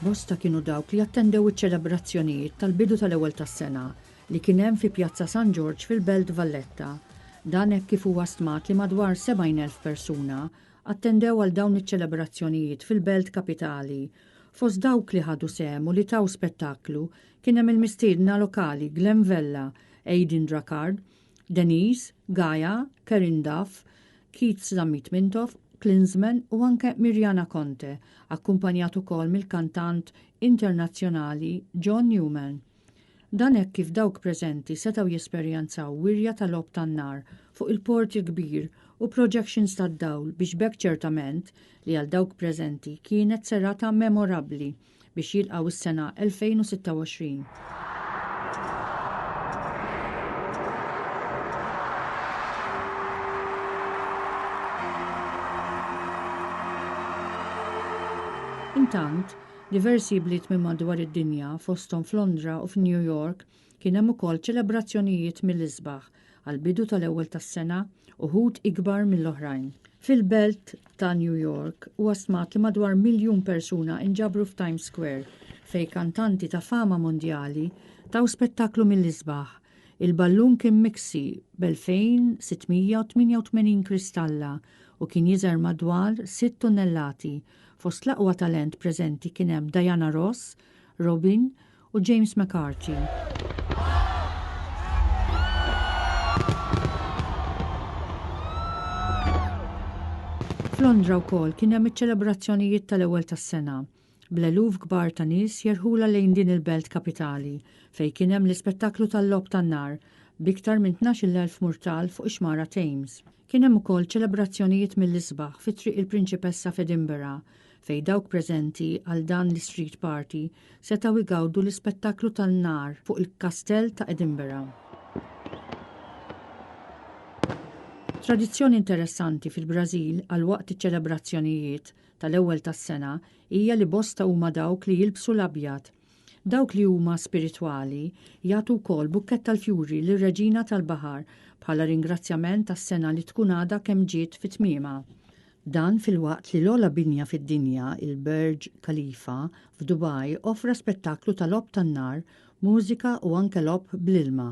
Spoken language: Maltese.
Bosta kienu dawk li attendew iċ-ċelebrazzjonijiet tal-bidu tal-ewwel tas-sena li kien hemm fi Pjazza San George fil-Belt Valletta. Dan hekk kif huwa stmat li madwar 70,000 persuna attendew għal dawn iċ-ċelebrazzjonijiet fil-Belt Kapitali. Fost dawk li ħadu sehem u li taw spettaklu kien hemm il-mistiedna lokali Glenn Vella, Aidin Drakard, Denise, Gaia, Karin Duff, Keith Zammit Mintoff, Klinsman u anke Mirjana Conte, akkumpanjat ukoll mill-kantant internazzjonali John Newman. Dan hekk kif dawk preżenti setgħu jesperjenzaw wirja tal-lob tan-nar fuq il-porti kbir u projections tad-dawl biex bekk ċertament li għal dawk preżenti kienet serata memorabbli biex jilqgħu is-sena 2026. Intant, diversi bliet minn madwar id-dinja fosthom f'Londra u f'New York kien hemm ukoll ċelebrazzjonijiet mill-isbaħ għall-bidu tal-ewwel tas-sena u ħud ikbar mill-oħrajn. Fil-belt ta' New York huwa stmat li madwar 1,000,000 persuna inġabru f'Times Square fejn kantanti ta' fama mondjali taw spettaklu mill-isbaħ. Il-ballun kien miksi b'2688 kristalla u kien jiżer madwar 6 tonnellati. Fost l-aqwa talent preżenti kien hemm Diana Ross, Robin u James McCarthy. F'Londra wkoll kien hemm iċ-ċelebrazzjonijiet tal-ewwel tas-sena. Bl-eluf kbar ta' nies jerħula lejn din il-belt kapitali fejn kien hemm l-ispettaklu tal-lob tan-nar b'iktar minn 12,000 murtal fuq ix-xmara Thames. Kien hemm ukoll ċelebrazzjonijiet mill-isbaħ fit-triq il-Prinċipessa f'Edinburgh fejn dawk preżenti għal dan l-street party setgħu jgawdu l-ispettaklu tan-nar fuq il-Kastell ta' Edinburgh. Tradizzjoni interessanti fil-Brażil għal waqt iċ-ċelebrazzjonijiet tal-ewwel tas-sena hija li bosta huma dawk li jilbsu l-abjad. Dawk li huma spiritwali jagħtu wkoll bukkett tal-fjuri lir-Reġina tal-Baħar bħala ringrazzjament tas-sena li tkun għadha kemm ġiet fit-tmiema. Dan fil-waqt li l-ogħla binja fid-dinja, il-Burj Khalifa f'Dubai offra spettaklu tal-lob tan-nar, mużika u anke lob bl-ilma.